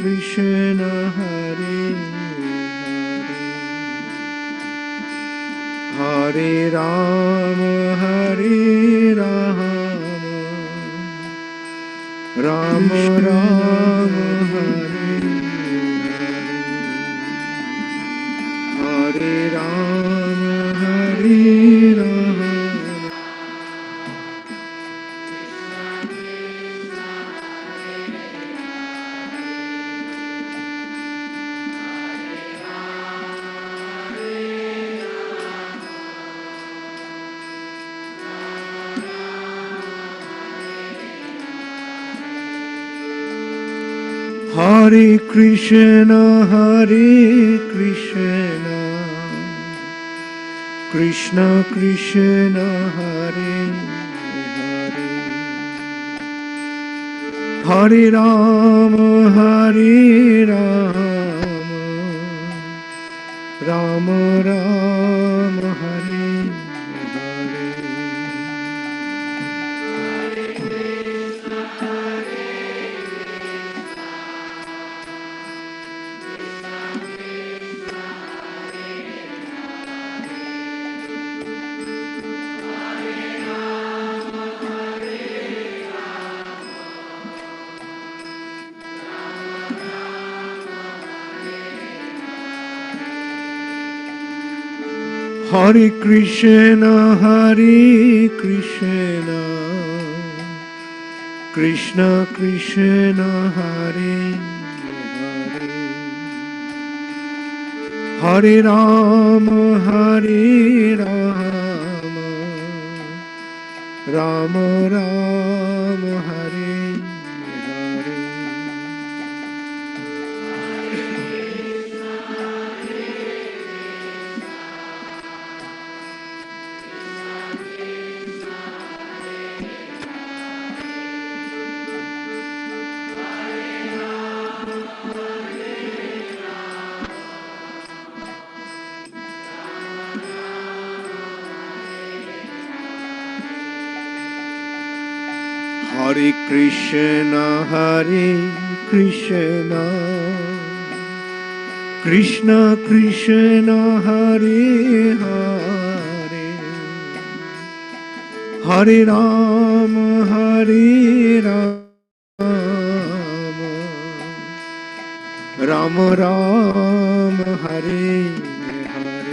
Krishna, Hare Hare Rama, Hare Rama, Rama Rama, Hare Hare Rama, Hare Rama. Hare Krishna, Krishna Krishna, Hare Hare, Hare Rama, Rama Rama, Hare Hare. Hare Krishna, Krishna Krishna, Hare Hare, Hare Rama, Rama Rama, Hare Hare. Hare Krishna, Krishna Krishna, Hare Hare, Hare Rama, Rama Rama, Hare Hare.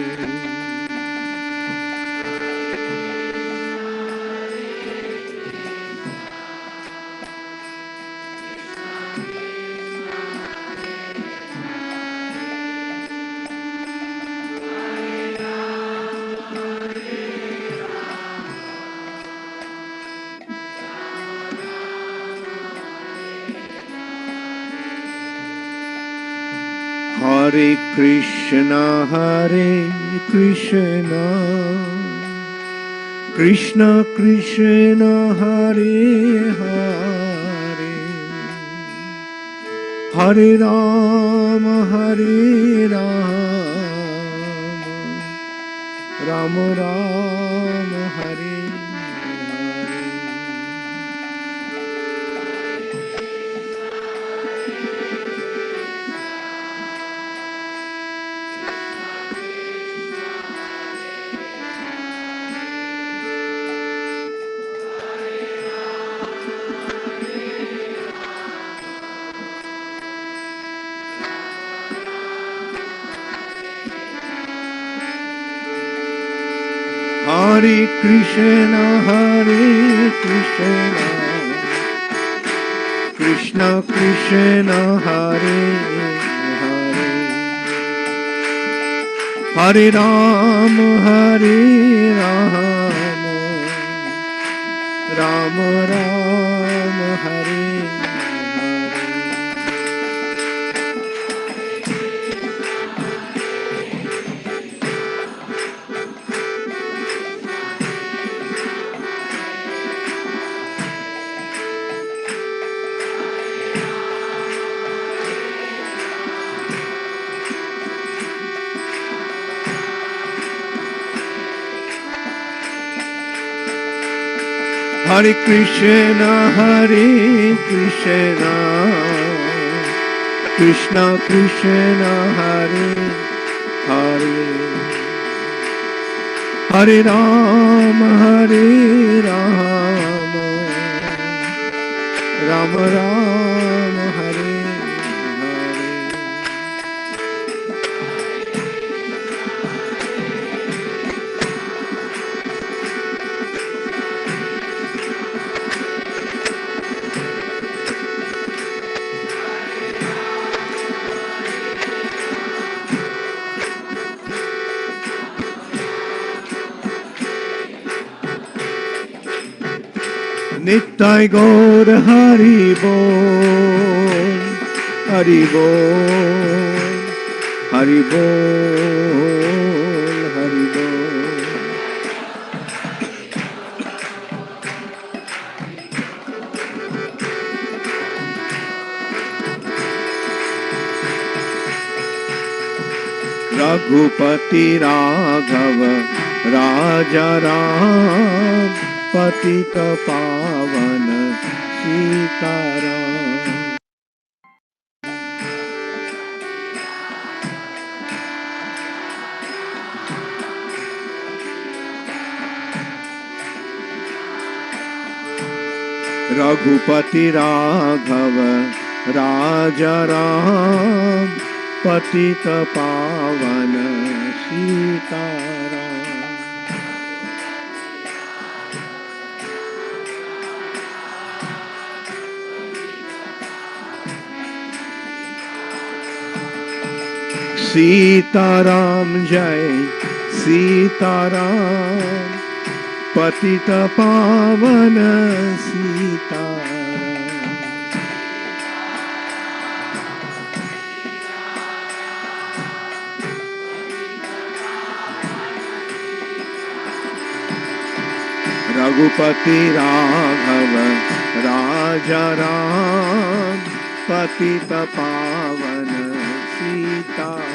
Hare Krishna, Krishna Krishna, Hare Hare, Hare Rama, Rama Rama, Hare Hare. Hare Krishna, Krishna Krishna, Hare Hare, Hare Rama, Rama Rama, Hare Hare Krishna, Krishna Krishna Hare Hare Hare Rama Rama Rama Hare Hare Nittai Gaur Hari Bol, Hari Bol, Hari Bol, Hari Bol. Raghupati Raghava Raja Ram Patita Pavana Sitaram. Raghupati Raghava Raja Ram Patita Pavana Sitaram. Sitaram Jai Sitaram Patita Pavana Sitaram. Raghupati Raghava Raja Ram Patita Pavana Sitaram.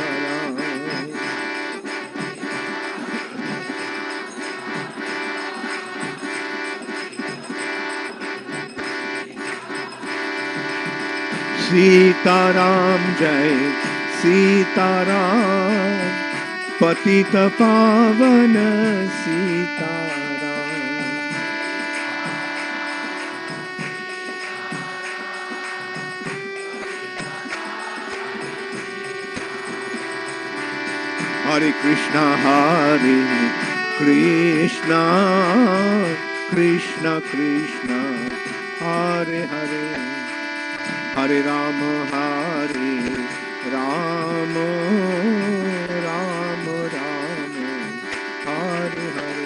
Sitaram Jai Sitaram Patita Pavana Sitaram. Hare Krishna Hare Krishna Krishna Krishna Hare Hare Hare Rama Hare Rama Rama Rama Hare Hare.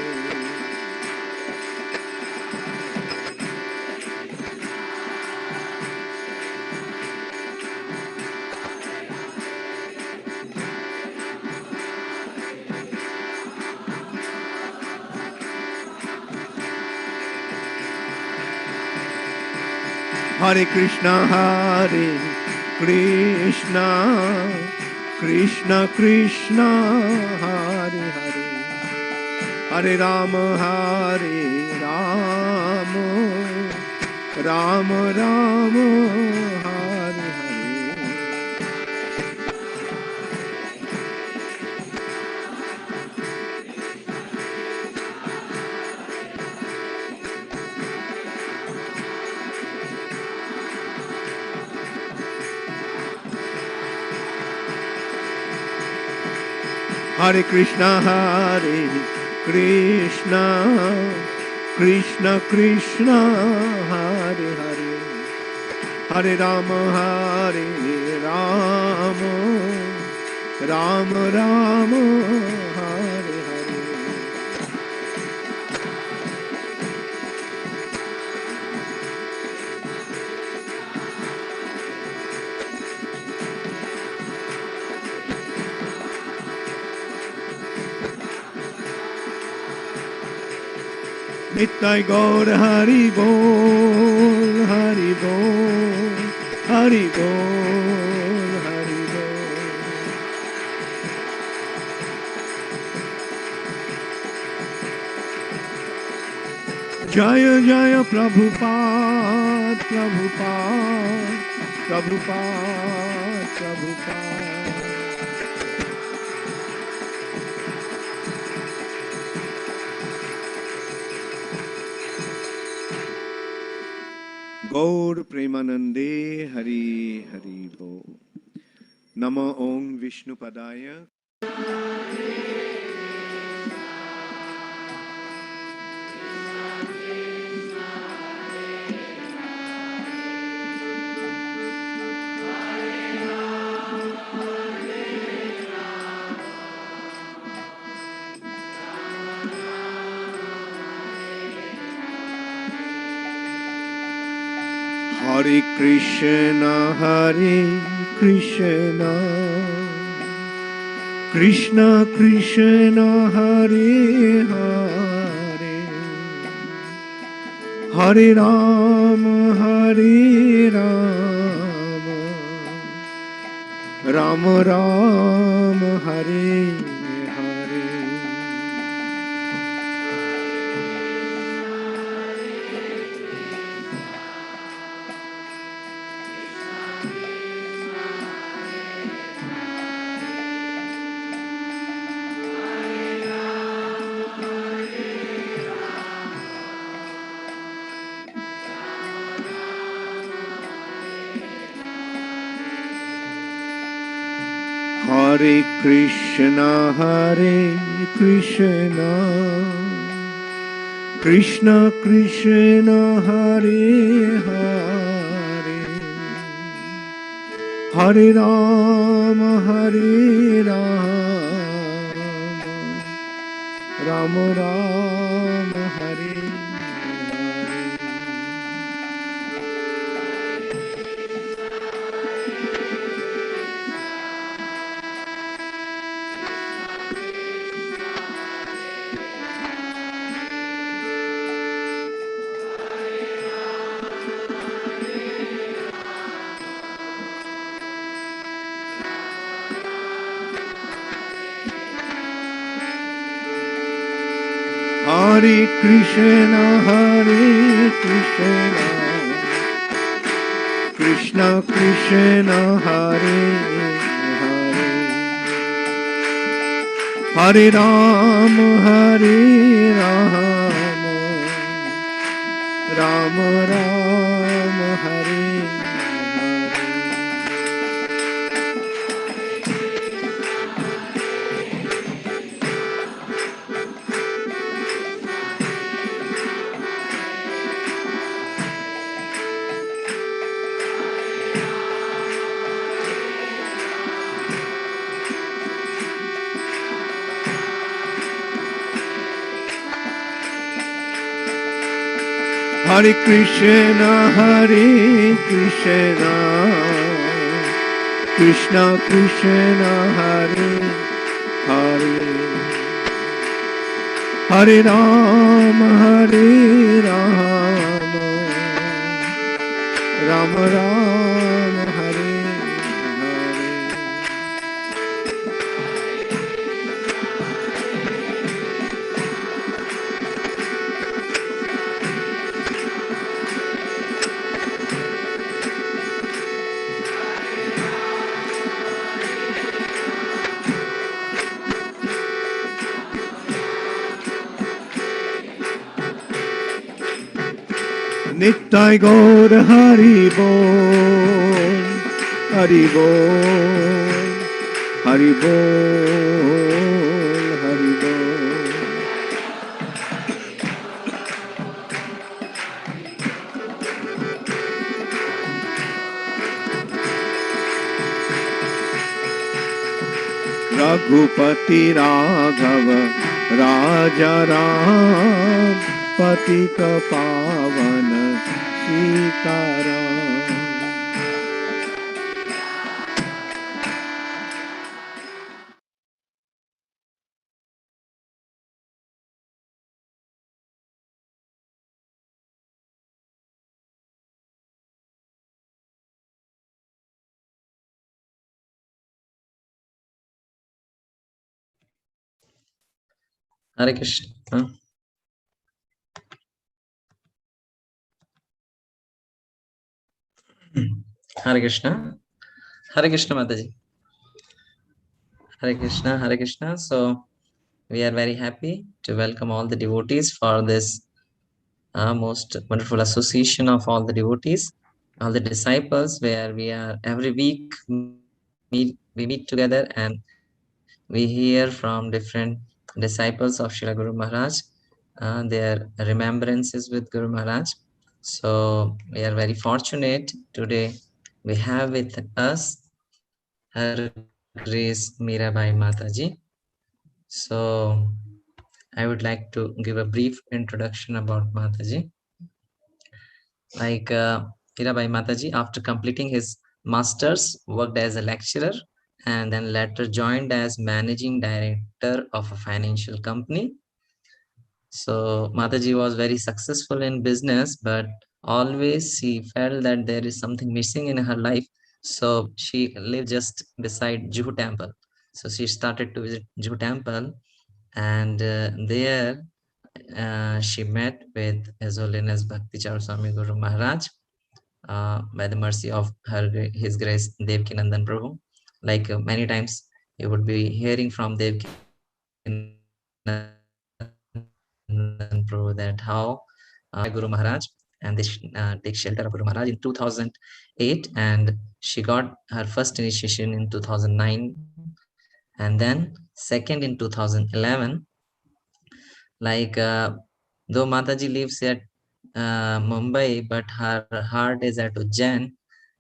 Hare Krishna Hare Krishna Krishna Krishna Hare Hare Hare Rama Hare Rama Rama Rama Hare Hare. Hare Krishna Hare Krishna Krishna Krishna Hare Hare Hare Rama Hare Rama Rama Rama Hare Hare. Nittai Gaur Hari Bol, Hari Bol, Hari Bol, Hari Bol. Jaya Jaya Prabhupada, Prabhupada, Prabhupada, Gaur Premanande Hari Hari Bo. Nama Om Vishnu Padaya. Hare Krishna, Hare Krishna, Krishna Krishna, Hare Hare, Hare Rama, Hare Rama, Rama Rama, Hare Hare. Hare Krishna, Hare Krishna, Krishna Krishna, Hare Hare, Hare Rama, Hare Rama, Rama Rama, Hare Hare. Hare Krishna, Hare Krishna, Krishna Krishna, Hare Hare, Hare Rama, Hare Rama, Rama Rama, Hare Hare. Hare Krishna, Hare Krishna, Krishna Krishna, Hare Hare, Hare Rama, Hare Rama, Rama Rama, Hare Hare. Nittai Gaur Hari Bol, Hari Bol, Hari Bol, Hari Bol. Raghupati Raghava Raja Ram Patita Pavana Sitaram. Hare Krishna. Hare Krishna. Hare Krishna Mataji. Hare Krishna. Hare Krishna. So we are very happy to welcome all the devotees for this most wonderful association of all the devotees, all the disciples, where we are every week we meet together and we hear from different disciples of Srila Guru Maharaj, their remembrances with Guru Maharaj. So we are very fortunate today. We have with us Her Grace Mirabai Mataji. So I would like to give a brief introduction about Mataji. Like Mirabai Mataji, after completing his master's, worked as a lecturer and then later joined as managing director of a financial company. So Mataji was very successful in business, but always she felt that there is something missing in her life. So she lived just beside Juhu temple. So she started to visit Juhu temple, and there she met with His Holiness Bhakti Charu Swami Guru Maharaj, by the mercy of His Grace Devkinandan Prabhu. Like many times you would be hearing from Devkinandan Prabhu that how Guru Maharaj and they take shelter of Guru Maharaj in 2008, and she got her first initiation in 2009, and then second in 2011. Like though Mataji lives at Mumbai, but her heart is at Ujjain.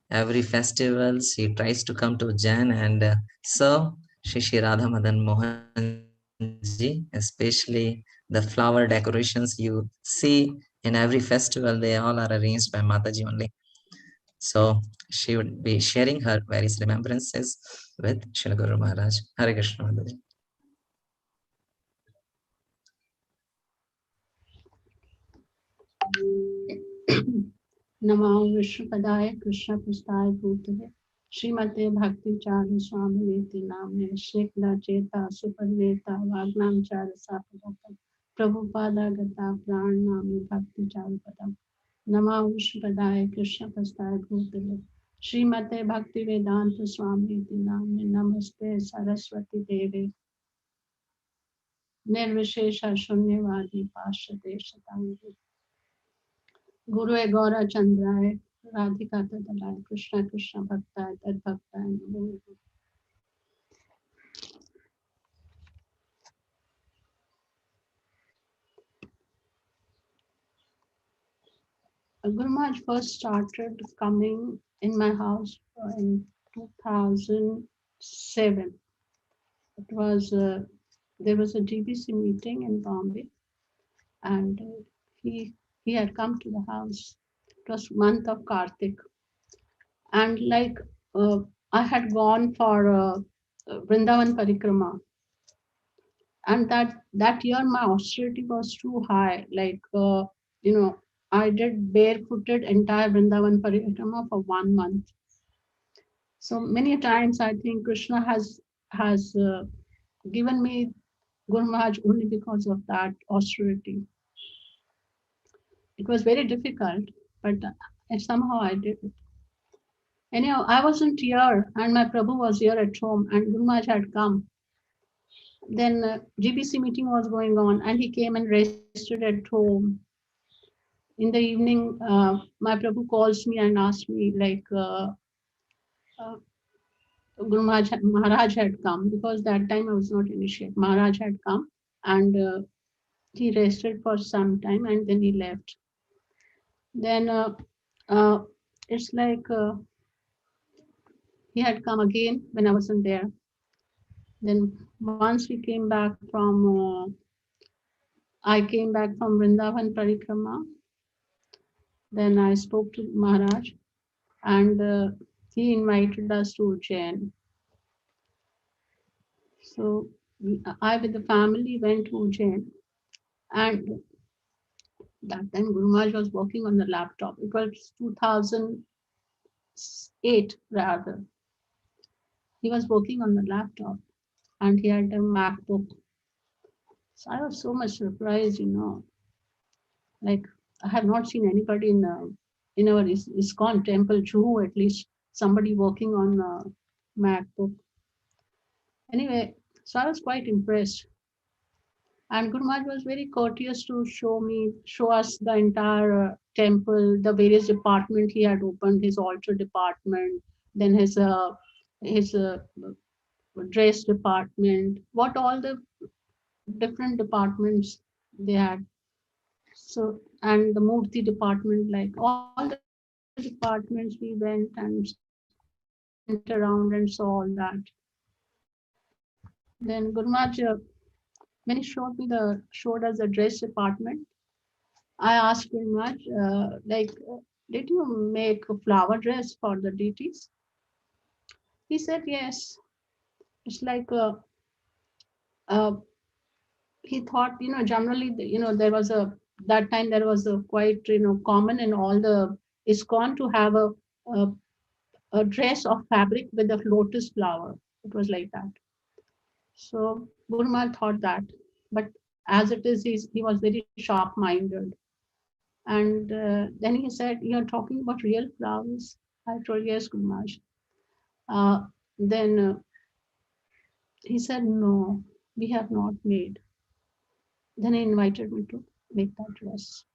Every festival she tries to come to Ujjain and serve Shri Shri Radha Madan Mohanji, especially the flower decorations you see in every festival. They all are arranged by Mataji only. So she would be sharing her various remembrances with Srila Guru Maharaj. Hare Krishna Mataji. नमो विष्णुपदाय कृष्ण पृष्ठाय भूतले श्रीमते भक्ति चारु स्वामी नीति नामे श्रीकला चेता सुपरवेता वाग्नाम चारु सापदता प्रभुपादा गता प्राण नामे भक्ति चारु पदम नमो विष्णुपदाय कृष्ण पृष्ठाय भूतले श्रीमते भक्ति वेदांत स्वामी नीति नामे नमस्ते सरस्वती देवे निर्विशेष शून्यवादी पाश्चात्य शतांगी गुरुए गौरा चंद्राय राधिका तदलाय कृष्ण कृष्ण भक्ताय तद्भक्ताय नमो नमः। Guru Maharaj first started coming in my house in 2007. It was there was a GBC meeting in Bombay, and he had come to the house. It was month of Kartik, and like I had gone for Vrindavan Parikrama, and that year my austerity was too high. Like I did barefooted entire Vrindavan Parikrama for 1 month. So many times I think Krishna has given me Guru Maharaj only because of that austerity. It was very difficult, but somehow I did it. Anyhow, I wasn't here, and my Prabhu was here at home, and Guru Maharaj had come. Then GBC meeting was going on, and he came and rested at home. In the evening, my Prabhu calls me and asks me like, Guru Maharaj had come, because that time I was not initiated. Maharaj had come, and he rested for some time, and then he left. Then it's like he had come again when I wasn't there. Then once we came back from, I came back from Vrindavan Parikrama. Then I spoke to Maharaj, and he invited us to Ujjain. So I with the family went to Ujjain, and that time Guru Maharaj was working on the laptop. It was 2008 rather. He was working on the laptop, and he had a MacBook. So I was so much surprised. Like I have not seen anybody in our ISKCON temple, Juhu at least, somebody working on a MacBook. Anyway, so I was quite impressed. And Guru Maharaj was very courteous to show us the entire temple, the various department he had opened, his altar department, then his dress department, what all the different departments they had. So, and the Murti department, like all the departments, we went and went around and saw all that. Then Guru Maharaj, when he showed us the dress department, I asked Guru Maharaj, did you make a flower dress for the deities? He said, yes. It's like uh, he thought, generally, there was that time there was a quite, common in all the ISKCON to have a, a dress of fabric with a lotus flower. It was like that. So Guru Maharaj thought that, but as it is, he was very sharp-minded. And then he said, "You're talking about real flowers?" I told, "Yes, Guru Maharaj." Then he said, "No, we have not made." Then he invited me to make that dress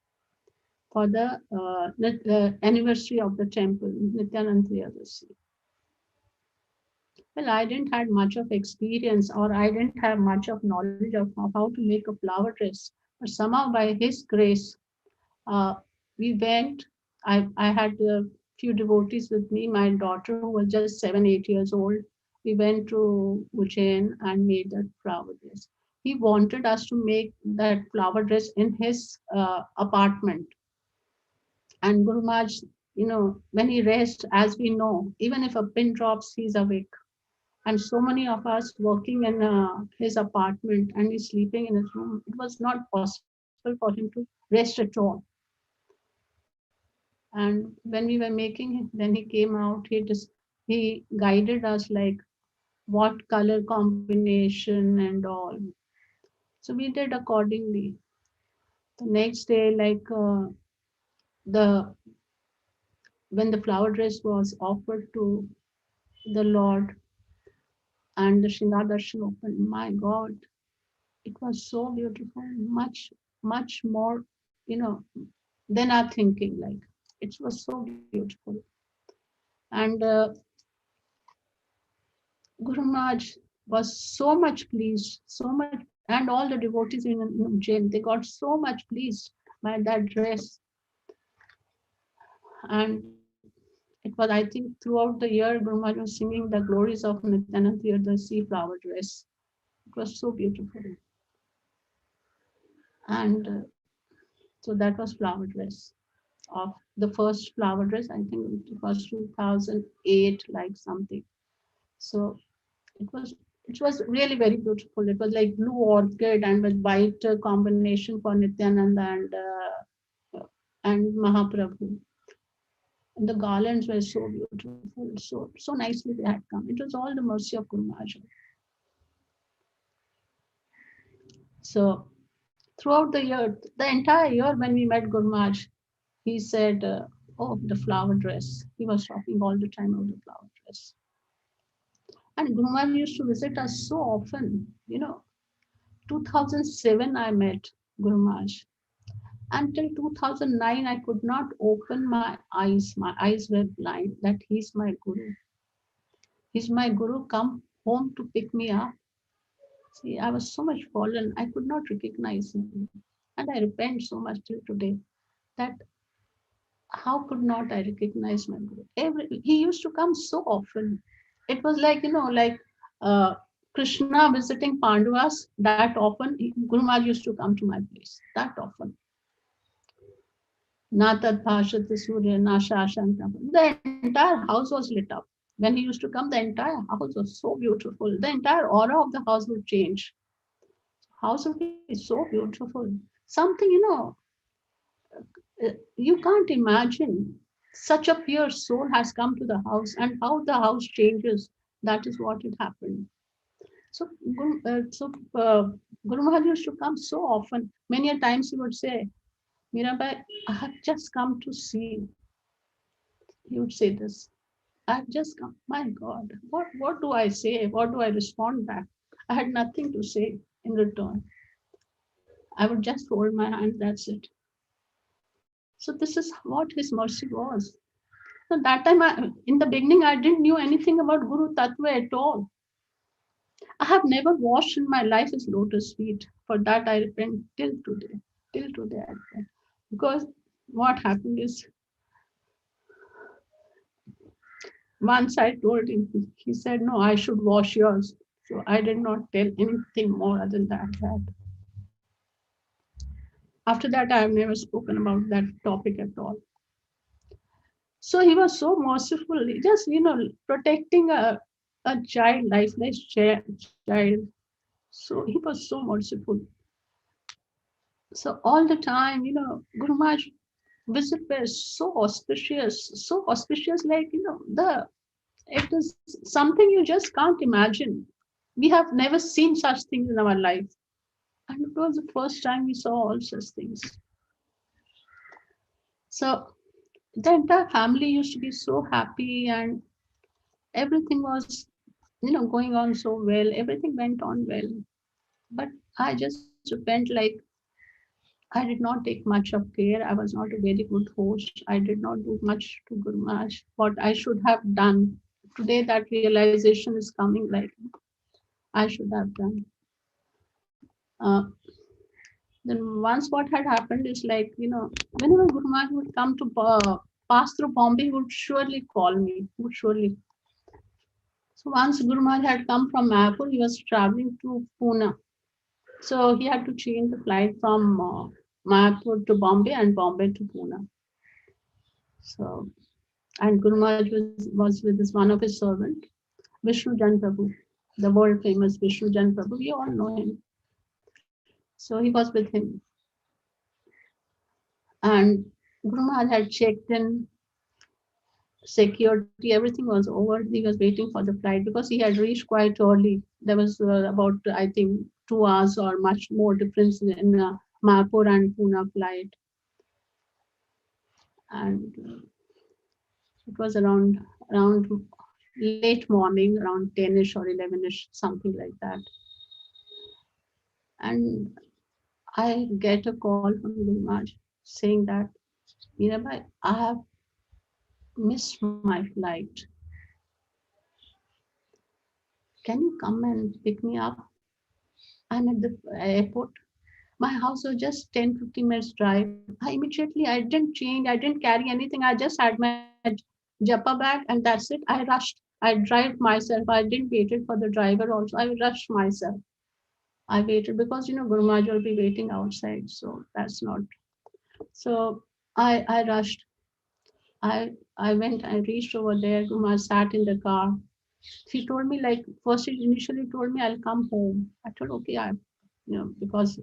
for the anniversary of the temple, Nityanand Triyodasi. Well, I didn't have much of experience, or I didn't have much of knowledge of how to make a flower dress. But somehow, by His grace, uh, we went. I had a few devotees with me. My daughter, who was just 7, 8 years old, we went to Ujjain and made that flower dress. He wanted us to make that flower dress in his apartment. And Guru Maharaj, when he rests, as we know, even if a pin drops, he's awake. And so many of us working in his apartment and he's sleeping in his room, it was not possible for him to rest at all. And when we were making it, then he came out, he guided us like what color combination and all. So we did accordingly. The next day, the when the flower dress was offered to the Lord and the Shringar Darshan opened, my God, it was so beautiful, much, much more, you know, than our thinking. Like it was so beautiful. And Guru Maharaj was so much pleased, so much, and all the devotees in jail, they got so much pleased by that dress. And it was, I think, throughout the year, Guru Maharaj was singing the glories of Nityanand Theodasi flower dress. It was so beautiful. And so that was flower dress of the first flower dress. I think it was 2008, like something. So it was it was really very beautiful. It was like blue orchid and with white combination for Nityananda and Mahaprabhu. And the garlands were so beautiful, so nicely they had come. It was all the mercy of Guru Maharaj. So throughout the year, the entire year when we met Guru Maharaj, he said, "Oh, the flower dress." He was talking all the time about the flower dress. And Guru Maharaj used to visit us so often. 2007 I met Guru Maharaj. Until 2009, I could not open my eyes. My eyes were blind that he's my Guru. He's my Guru, come home to pick me up. See, I was so much fallen, I could not recognize him. And I repent so much till today that how could not I recognize my Guru? He used to come so often. It was like, uh, Krishna visiting Pandavas that often. Guru Maharaj used to come to my place that often. Na tat bhashati surya, na shashanka. The entire house was lit up. When he used to come, the entire house was so beautiful. The entire aura of the house would change. House would be so beautiful. Something, you can't imagine. Such a pure soul has come to the house, and how the house changes. That is what it happened. So, Guru Maharaj used to come so often. Many a times he would say, "Mirabai, I have just come to see you." He would say this. "I've just come." My God, what do I say? What do I respond back? I had nothing to say in return. I would just hold my hand, that's it. So this is what his mercy was. So that time, in the beginning, I didn't knew anything about Guru Tattva at all. I have never washed in my life his lotus feet. For that, I repent till today. Till today, I repent. Because what happened is, once I told him, he said, "No, I should wash yours." So I did not tell anything more other than that. After that, I have never spoken about that topic at all. So he was so merciful, just protecting a child, lifeless child. So he was so merciful. So all the time, Guru Maharaj visit were so auspicious, like the it is something you just can't imagine. We have never seen such things in our life, and it was the first time we saw all such things. So the entire family used to be so happy, and everything was going on so well. Everything went on well, but I just repent like I did not take much of care. I was not a very good host. I did not do much to Guru Maharaj what I should have done. Today that realization is coming, like I should have done. Then once what had happened is, like whenever Guru Maharaj would come to pass through Bombay, he would surely call me. Would surely. So once Guru Maharaj had come from Mayapur, he was traveling to Pune. So he had to change the flight from Mayapur to Bombay and Bombay to Pune. So, and Guru Maharaj was with one of his servants, Vishnu Jan Prabhu, the world famous Vishnu Jan Prabhu. We all know him. So he was with him. And Guru Maharaj had checked in, security, everything was over. He was waiting for the flight because he had reached quite early. There was about, I think, 2 hours or much more difference in Mayapur and Pune flight. And it was around late morning, around 10ish or 11ish, something like that. And I get a call from Guru Maharaj saying that, Mirabai, I have missed my flight. Can you come and pick me up? I'm at the airport. My house was just 10-15 minutes drive. I didn't change, I didn't carry anything. I just had my Japa bag and that's it. I rushed. I drive myself. I didn't wait for the driver also. I rushed myself. I waited because Guru Maharaj will be waiting outside. So that's not. So I rushed. I went, I reached over there. Guru Maharaj sat in the car. She told me, like, first it initially told me I'll come home. I told, okay, because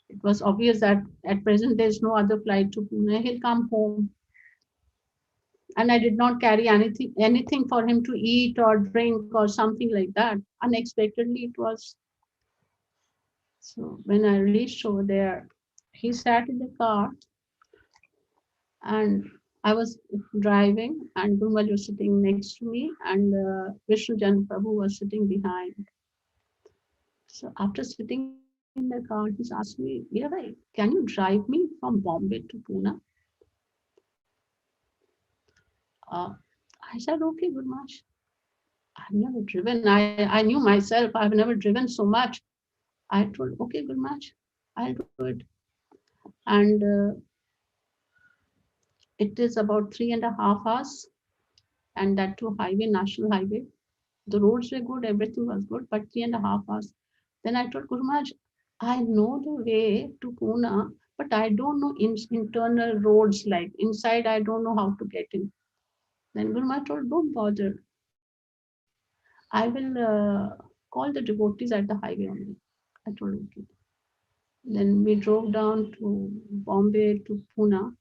it was obvious that at present there's no other flight to Pune. He'll come home. And I did not carry anything for him to eat or drink or something like that. Unexpectedly it was. So when I reached over there, he sat in the car and I was driving, and Gurumaj was sitting next to me, and Vishnu Jan Prabhu was sitting behind. So after sitting in the car, he asked me, Mirabai, can you drive me from Bombay to Pune? Uh, I said, okay, good much. I've never driven. I knew myself. I've never driven so much. I told, okay, good much. I'll do it. And it is about 3.5 hours, and that too highway, national highway. The roads were good, everything was good, but 3.5 hours. Then I told Guru Maharaj, I know the way to Pune, but I don't know internal roads, like inside, I don't know how to get in. Then Guru Maharaj told, don't bother. I will call the devotees at the highway only. I told, okay. Then we drove down to Bombay to Pune,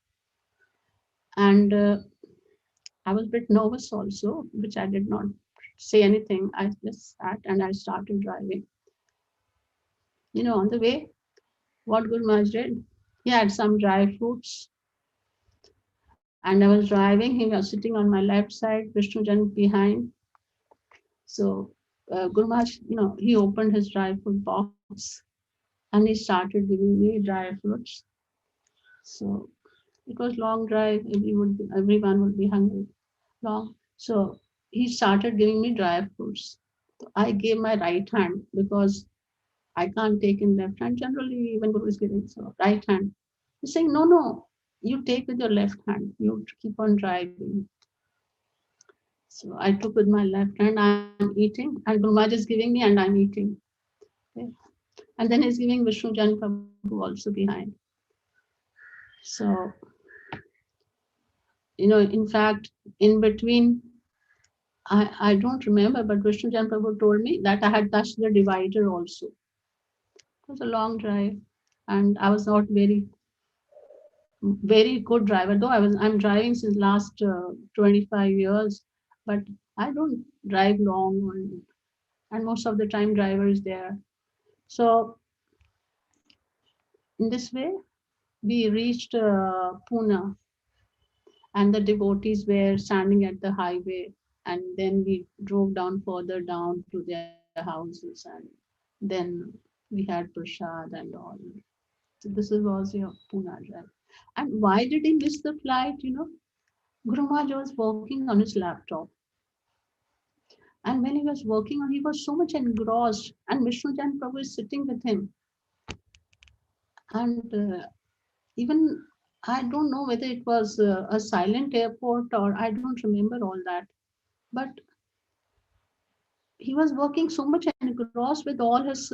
and I was a bit nervous also, which I did not say anything. I just sat and I started driving. On the way, what Guru Maharaj did, he had some dry fruits, and I was driving. He was sitting on my left side, Vishnu Jan behind. So Guru Maharaj, he opened his dry fruit box and he started giving me dry fruits. So it was long drive. Everyone would be hungry. Long. So he started giving me dry fruits. So I gave my right hand because I can't take in left hand. Generally, when Guru is giving, so right hand. He's saying, no, no, you take with your left hand. You keep on driving. So I took with my left hand. I'm eating, and Guru Maharaj is giving me, and I'm eating. Okay. And then he's giving Vishnu Jan Prabhu also behind. So, in fact, in between, I don't remember, but Vishnu Jan Prabhu told me that I had touched the divider also. It was a long drive, and I was not very good driver. Though I'm driving since last 25 years, but I don't drive long, and most of the time driver is there. So in this way, we reached Pune, and the devotees were standing at the highway, and then we drove down further down to their houses, and then we had prasad and all. So this was your Pune drive. And why did he miss the flight? Guru Maharaj was working on his laptop, and when he was working on, he was so much engrossed, and Vishnu Jan Prabhu is sitting with him, and even I don't know whether it was a silent airport, or I don't remember all that, but he was working so much engrossed with all his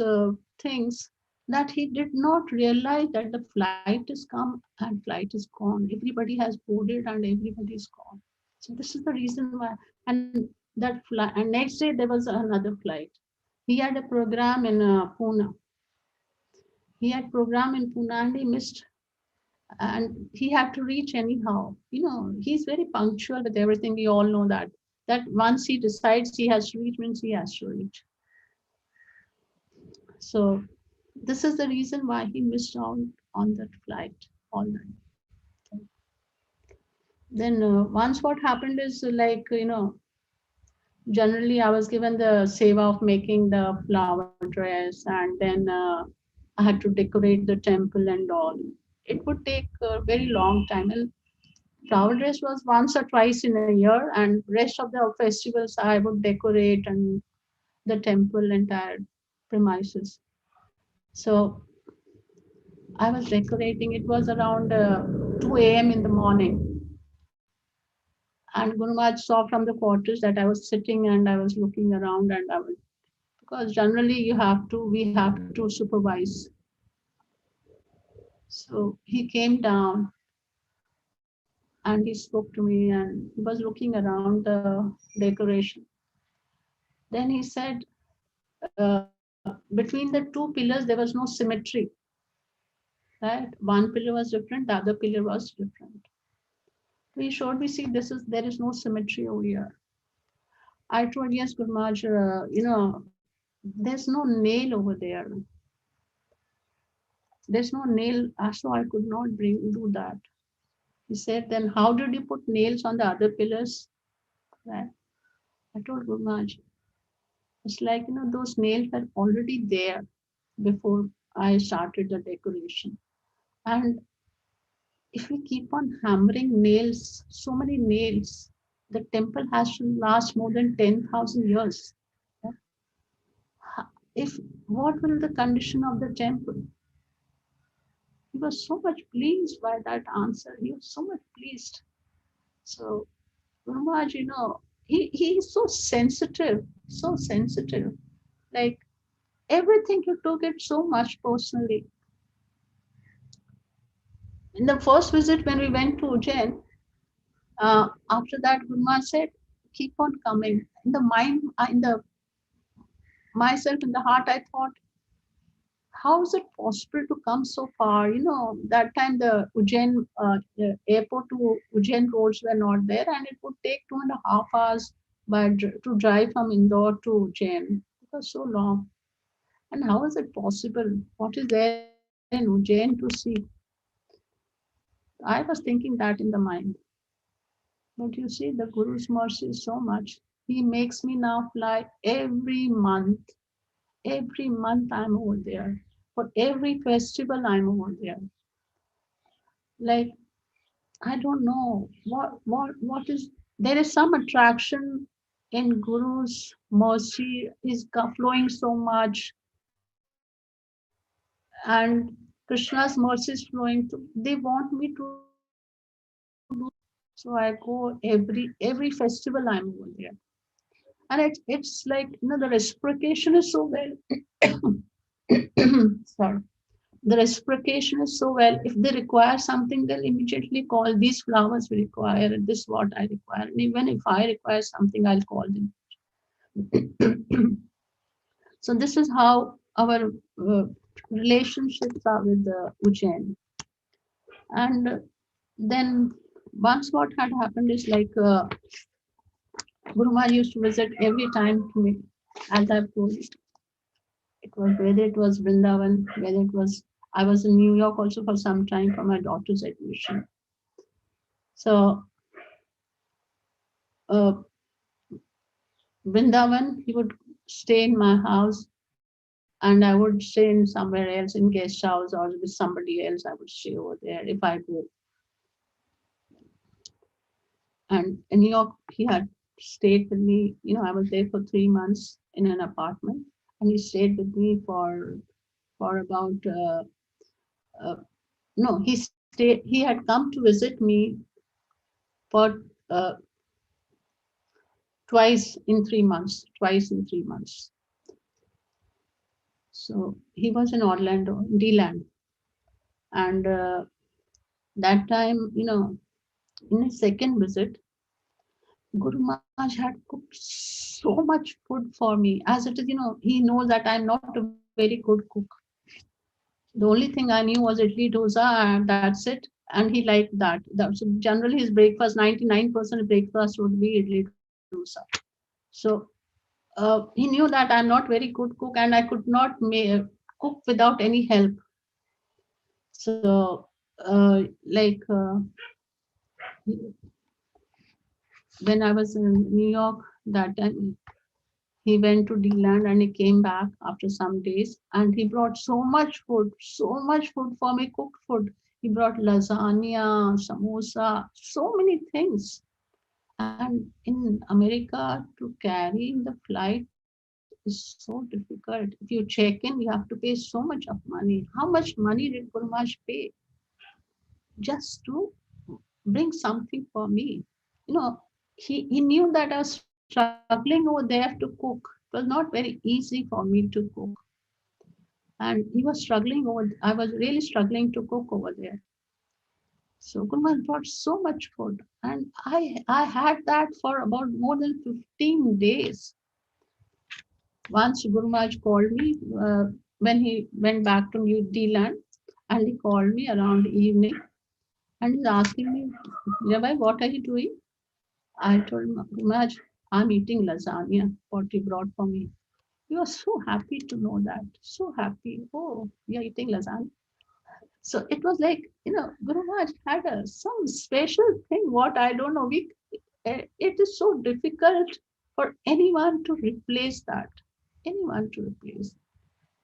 things that he did not realize that the flight is come and flight is gone. Everybody has boarded and everybody is gone. So this is the reason why. And that flight, and next day there was another flight. He had a program in Pune. He had program in Pune and he missed, and he had to reach anyhow. He's very punctual with everything. We all know that once he decides he has to reach, means he has to reach. So this is the reason why he missed out on that flight all night. Then once what happened is, like, generally I was given the seva of making the flower dress, and then I had to decorate the temple and all. It would take a very long time. And flower dress was once or twice in a year, and rest of the festivals I would decorate and the temple entire premises. So I was decorating. It was around 2 a.m. in the morning. And Guru Maharaj saw from the quarters that I was sitting and I was looking around, and I was, because generally we have to supervise. So he came down and he spoke to me, and he was looking around the decoration. Then he said, between the two pillars, there was no symmetry. Right? One pillar was different, the other pillar was different. He showed me, see, there is no symmetry over here. I told, yes, Guru Maharaj, there's no nail over there. There's no nail, so I could not do that. He said, then how did you put nails on the other pillars? Right? I told Guru Maharaj, it's like, those nails were already there before I started the decoration. And if we keep on hammering nails, so many nails, the temple has to last more than 10,000 years. Yeah? If What will the condition of the temple? He was so much pleased by that answer. He was so much pleased. So Guru Maharaj, he is so sensitive, so sensitive. Like everything he took it so much personally. In the first visit when we went to Ujjain, after that Guru Maharaj said, keep on coming. In the mind, in the myself, in the heart, I thought, how is it possible to come so far? That time the Ujjain the airport to Ujjain roads were not there, and it would take 2.5 hours to drive from Indore to Ujjain. It was so long. And how is it possible? What is there in Ujjain to see? I was thinking that in the mind. But you see, the Guru's mercy is so much. He makes me now fly every month. Every month I'm over there. For every festival, I'm over there. Like, I don't know what is. There is some attraction in Guru's mercy is flowing so much, and Krishna's mercy is flowing. They want me to do something. So I go every festival. I'm over there, and it's like, the reciprocation is so well. Sorry, the reciprocation is so well. If they require something, they'll immediately call. These flowers we require, and this what I require. And even if I require something, I'll call them. So this is how our relationships are with the Ujjain. And then once what had happened is like Guru Maharaj used to visit every time to me, as I've told you. It was whether it was Vrindavan, whether it was, I was in New York also for some time for my daughter's admission. So uh, Vrindavan, he would stay in my house, and I would stay in somewhere else in guest house or with somebody else. I would stay over there if I go. And in New York, he had stayed with me. I was there for 3 months in an apartment, and he stayed with me for about uh, no, he stayed. He had come to visit me for twice in 3 months. Twice in 3 months. So he was in Orlando, D-Land, and that time, in his second visit, Guru Maharaj had cooked so much food for me. As it is, he knows that I'm not a very good cook. The only thing I knew was idli dosa, and that's it. And he liked that. So generally, his breakfast, 99% breakfast would be idli dosa. So he knew that I'm not very good cook, and I could not cook without any help. So, like when I was in New York that time, he went to D-Land and he came back after some days, and he brought so much food for me, cooked food. He brought lasagna, samosa, so many things. And in America, to carry in the flight is so difficult. If you check in, you have to pay so much of money. How much money did Gurmaj pay just to bring something for me? You know, he knew that I was struggling over there to cook. It was not very easy for me to cook. And he was struggling I was really struggling to cook over there. So Gurmaj brought so much food. And I had that for about more than 15 days. Once Guru Maharaj called me when he went back to New Zealand, and he called me around evening, and he's asking me, Mirabai, what are you doing? I told him, Guru Maharaj, I'm eating lasagna, what he brought for me. He was so happy to know that. So happy. Oh, you're eating lasagna. So it was like, Guru Maharaj had some special thing, what I don't know. It is so difficult for anyone to replace that. Anyone to replace.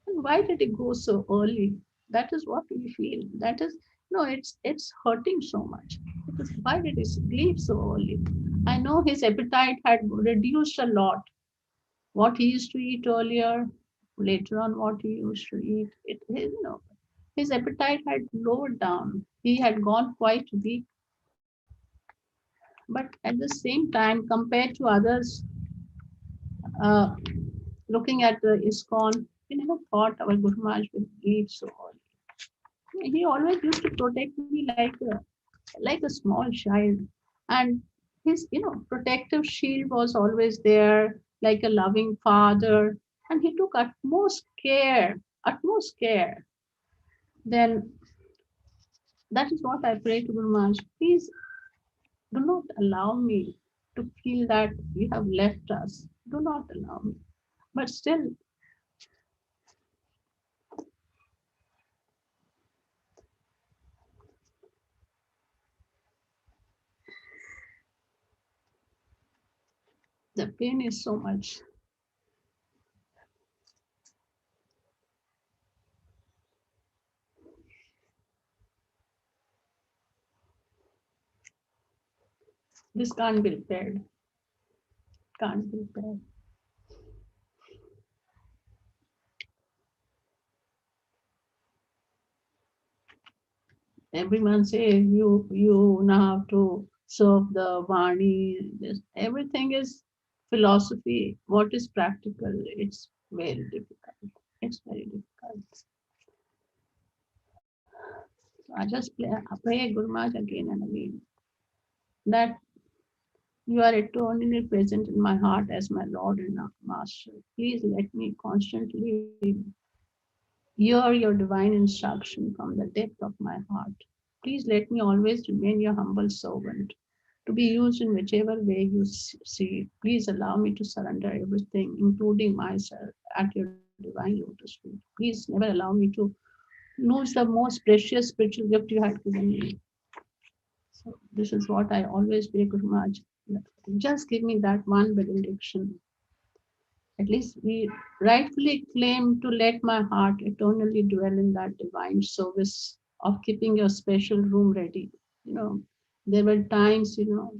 And why did it go so early? That is what we feel. That is, no, it's hurting so much. Because why did he leave so early? I know his appetite had reduced a lot. What he used to eat earlier, later on, what he used to eat, his appetite had lowered down. He had gone quite weak. But at the same time, compared to others, uh, looking at the ISKCON, we never thought our Guru Maharaj would leave so early. He always used to protect me like a small child, and his protective shield was always there, like a loving father, and he took utmost care. Then that is what I pray to Guru Maharaj. Please do not allow me to feel that you have left us. Do not allow me. But still, the pain is so much. This can't be repaired. Can't be repaired. Everyone says you now have to serve the Vani. Everything is philosophy. What is practical? It's very difficult. It's very difficult. I just pray Guru Maharaj again and again that you are eternally present in my heart as my Lord and Master. Please let me constantly hear your divine instruction from the depth of my heart. Please let me always remain your humble servant, to be used in whichever way you see. Please allow me to surrender everything, including myself, at your divine lotus feet. Please never allow me to lose the most precious spiritual gift you had given me. So this is what I always pray, Guru Maharaj. Just give me that one benediction. At least we rightfully claim to let my heart eternally dwell in that divine service of keeping your special room ready. You know, there were times, Guru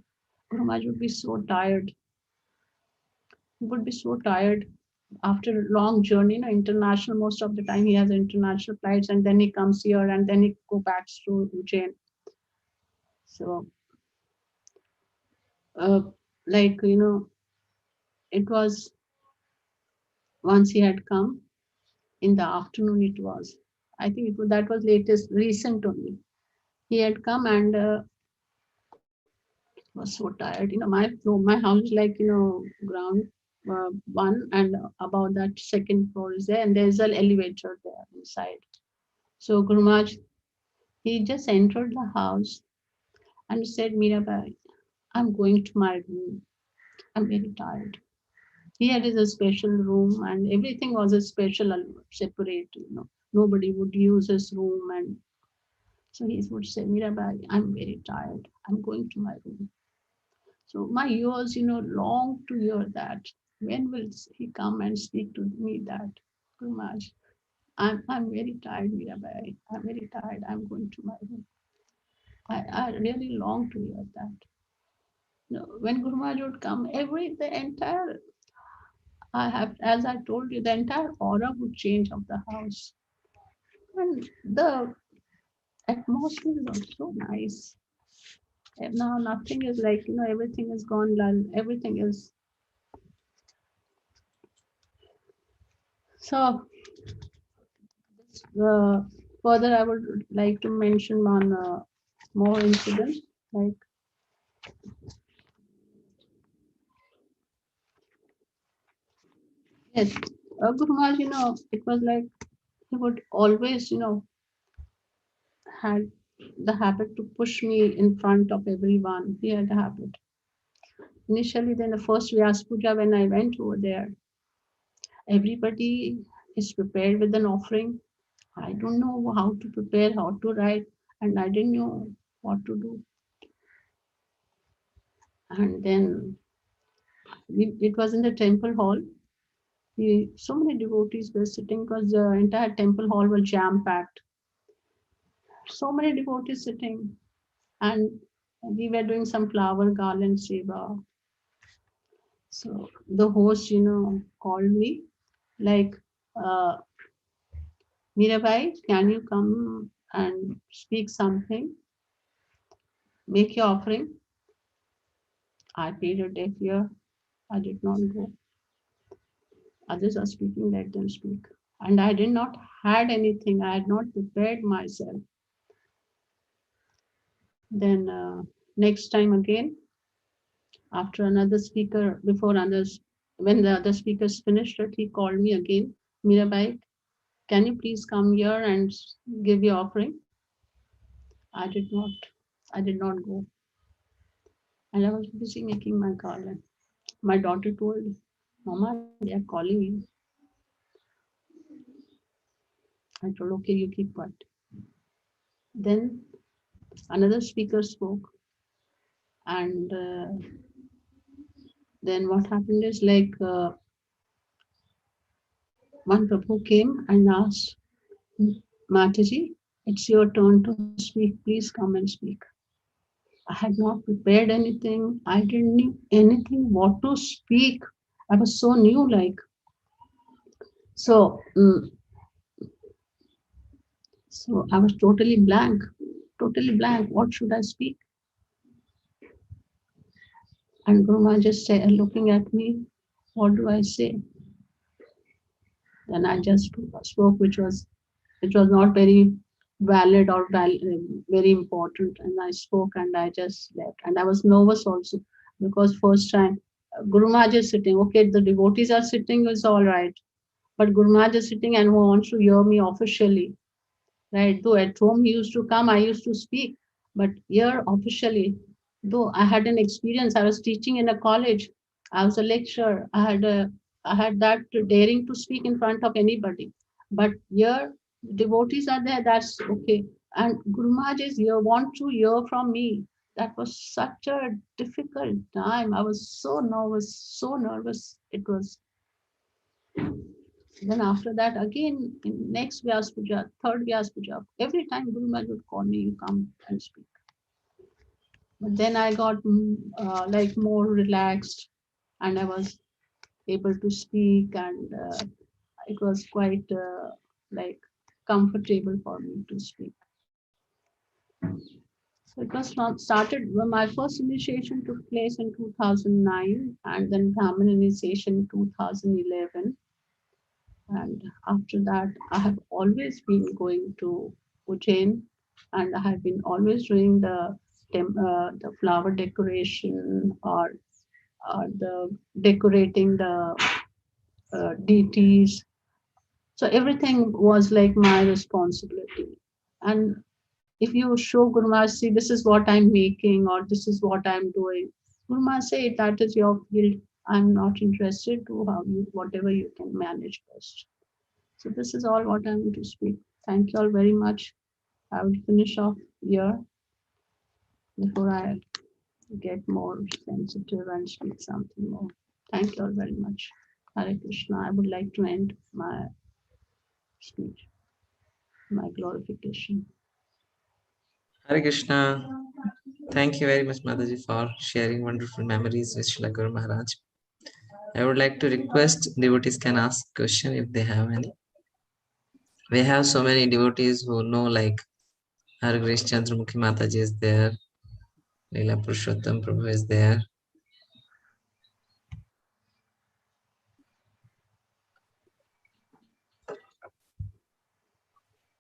Maharaj would be so tired. He would be so tired after a long journey, international, most of the time he has international flights and then he comes here and then he go back to Ujjain. So, uh, like, it was once he had come in the afternoon, it was. I think that was latest, recent only. He had come and was so tired. My floor, my house is like, ground one, and about that second floor is there, and there's an elevator there inside. So Guru Maharaj, he just entered the house and said, Mirabai, I'm going to my room. I'm very tired. He had his special room and everything was a special separate, Nobody would use his room, and so he would say, Mirabai, I'm very tired. I'm going to my room. So my ears, long to hear that. When will he come and speak to me that? Guru Maharaj, I'm very tired, Mirabai. I'm very tired. I'm going to my room. I really long to hear that. When Guru Maharaj would come, the entire, I have, as I told you, the entire aura would change of the house. And the atmosphere is also nice. And now nothing is like, everything is gone lull. Everything is. So, further, I would like to mention on more incidents. Like, yes, Guru Maharaj, it was like he would always, had the habit to push me in front of everyone. He had a habit. Initially, then the first Vyas Puja, when I went over there, everybody is prepared with an offering. I don't know how to prepare, how to write, and I didn't know what to do. And then it was in the temple hall. So many devotees were sitting because the entire temple hall was jam packed. So many devotees sitting, and we were doing some flower garland seva. So the host, called me like, uh, Mirabai, can you come and speak something? Make your offering. I paid a deaf ear. I did not go. Others are speaking, let them speak. And I did not had anything. I had not prepared myself. Then next time again, after another speaker, before others, when the other speakers finished it, he called me again. Mirabai, can you please come here and give your offering? I did not. I did not go. And I was busy making my garland. My daughter told, Mama, they are calling you. I told, okay, you keep quiet. Then another speaker spoke. And then what happened is like one Prabhu came and asked, Mataji, it's your turn to speak. Please come and speak. I had not prepared anything. I didn't know anything what to speak. I was so new, like so. So I was totally blank, totally blank. What should I speak? And Guru Maharaj just said, looking at me, what do I say? Then I just spoke, which was not very valid or very important. And I spoke and I just left. And I was nervous also because first time Guru Maharaj is sitting. Okay, the devotees are sitting, is all right. But Guru Maharaj is sitting and wants to hear me officially. Right? Though at home he used to come, I used to speak. But here officially, though I had an experience, I was teaching in a college. I was a lecturer. I had that daring to speak in front of anybody. But here devotees are there, that's okay. And Guru Maharaj is here, want to hear from me. That was such a difficult time. I was so nervous, so nervous. It was. Then after that, again, in next Vyas Puja, third Vyas Puja, every time Guru Maharaj would call me, you come and speak. But then I got like more relaxed and I was able to speak and it was quite like comfortable for me to speak. So it was started, when my first initiation took place in 2009 and then Brahmin initiation in 2011. And after that, I have always been going to Ujjain and I have been always doing the flower decoration or the decorating the deities. So everything was like my responsibility. And if you show Guru Maharaj, see, this is what I'm making or this is what I'm doing, Guru Maharaj say that is your field. I'm not interested to how you, whatever you can manage best. So this is all what I'm going to speak. Thank you all very much. I will finish off here before I get more sensitive and speak something more. Thank you all very much. Hare Krishna. I would like to end my speech, my glorification. Hare Krishna. Thank you very much, Mataji, for sharing wonderful memories with Srila Guru Maharaj. I would like to request devotees can ask question if they have any. We have so many devotees who know, like Hare Krishna Chandramukhi Mataji is there, Leela Purushottam Prabhu is there.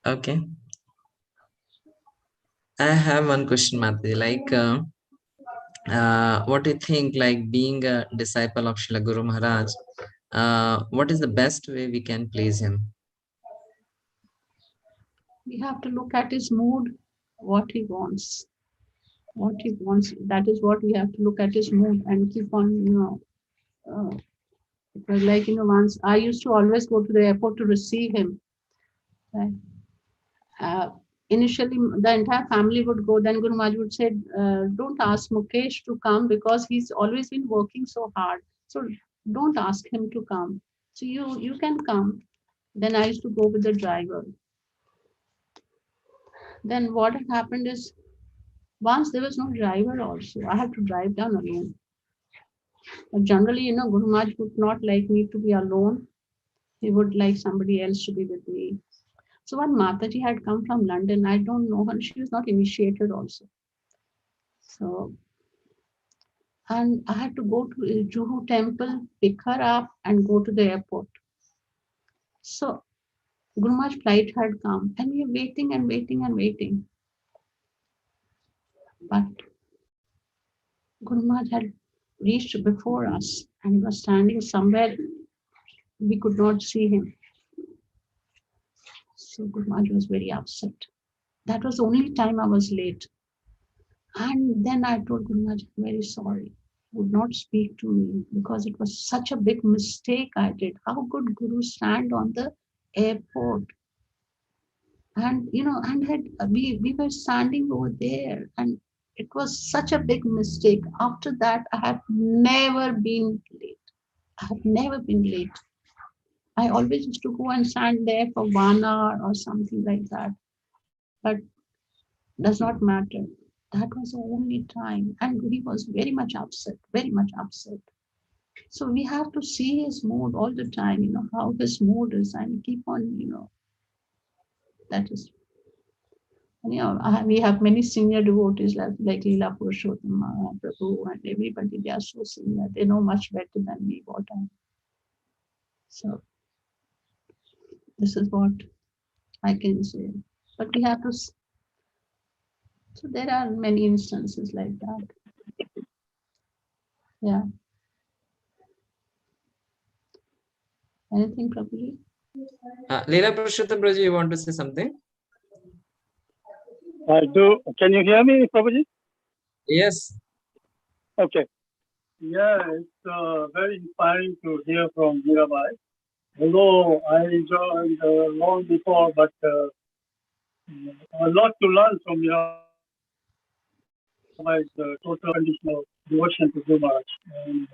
Okay. I have one question, Mataji. Like, what do you think, like being a disciple of Srila Guru Maharaj, what is the best way we can please him? We have to look at his mood, what he wants. What he wants, that is what we have to look at his mood and keep on, it was like, once I used to always go to the airport to receive him. Right? Uh, Initially, the entire family would go. Then Guru Maharaj would say, don't ask Mukesh to come because he's always been working so hard. So don't ask him to come. So you can come. Then I used to go with the driver. Then what had happened is, once there was no driver also, I had to drive down alone. But generally, Guru Maharaj would not like me to be alone. He would like somebody else to be with me. So when Mataji had come from London, I don't know her, she was not initiated also. So, and I had to go to Juhu temple, pick her up and go to the airport. So Guru Maharaj flight had come and we were waiting and waiting and waiting. But Guru Maharaj had reached before us and was standing somewhere we could not see him. So Guru Maharaj was very upset. That was the only time I was late. And then I told Guru Maharaj, I'm very sorry. Would not speak to me because it was such a big mistake I did. How could Guru stand on the airport? And we were standing over there, and it was such a big mistake. After that, I have never been late. I have never been late. I always used to go and stand there for 1 hour or something like that. But does not matter. That was the only time. And he was very much upset, very much upset. So we have to see his mood all the time, how his mood is, and keep on, that is, we have many senior devotees like Leela Purushottam, Prabhu, and everybody. They are so senior. They know much better than me what I. So this is what I can say. But we have to. So there are many instances like that. Yeah. Anything, Prabhuji? Leela Purushottam Prabhuji, you want to say something? I do. Can you hear me, Prabhuji? Yes. Okay. Yeah, it's very inspiring to hear from Mirabai. Although I joined long before, but a lot to learn from Mirabai's total conditional devotion to Guru Maharaj. And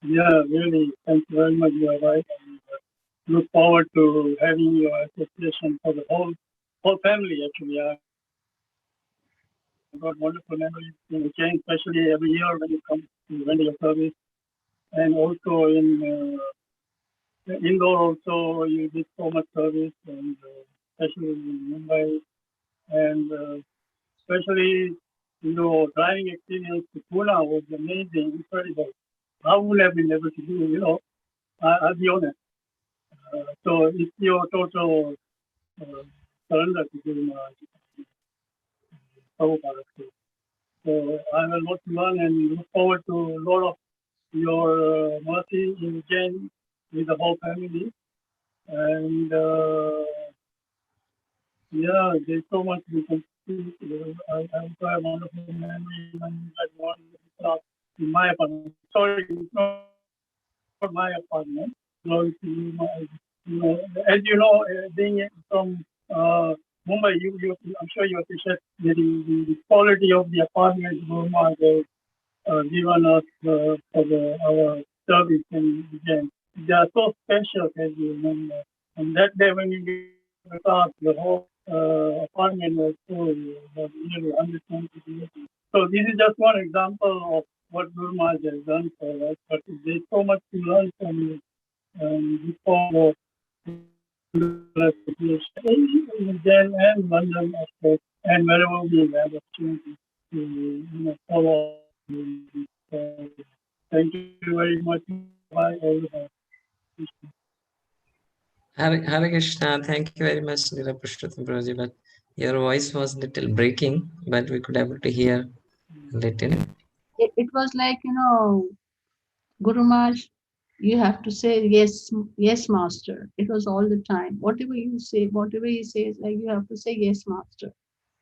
yeah, really, thank you very much, Mirabai. And look forward to having your association for the whole family, actually. I've got wonderful memories in the chain, especially every year when you come to render your service. And also in Indore, also you did so much service, and especially in Mumbai, and especially driving experience to Pune was amazing, incredible. I would have been able to do, I'll be honest. So it's your total surrender to Guru Maharaj, Prabhupada. So I have a lot to learn and look forward to a lot of your mercy in Jain with the whole family. And yeah, there's so much we can see. I have a wonderful memory when I was in my apartment. Sorry, it's not my apartment. So it's as you know, being from Mumbai, I'm sure you appreciate the quality of the apartment Burma has given us for our service in Jain. They are so special, as you remember. And that day when you gave the talk, the whole apartment was full of nearly 100 people. So this is just one example of what Guru Maharaj has done for us. But there's so much to learn from you. Before in Jain and London, of course, and wherever we have opportunity to follow. Thank you very much. Bye, all the best. Hare Krishna. Thank you very much, Leela Purushottam Prabhuji. But your voice was little breaking, but we could able to hear a little. It was like, Guru Maharaj, you have to say yes, yes, master. It was all the time. Whatever you say, whatever he says, like you have to say yes, master.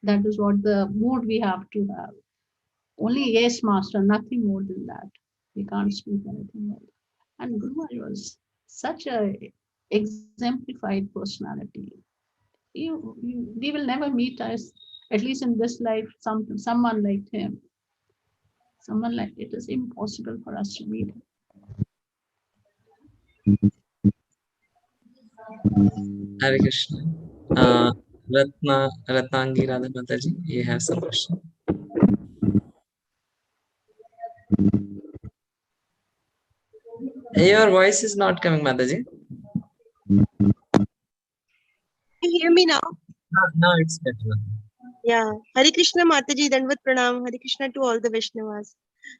That is what the mood we have to have. Only yes, master, nothing more than that. We can't speak anything more. And Guru Maharaj was such a exemplified personality. We will never meet us, at least in this life, someone like him. Someone like it is impossible for us to meet him. Hare Krishna. Ratnangi Radha Mataji, you have some question? Your voice is not coming, Mataji. You hear me now? Now it's better. Yeah. Hare Krishna Mataji, Dandvat Pranam. Hare Krishna to all the Vaishnavas.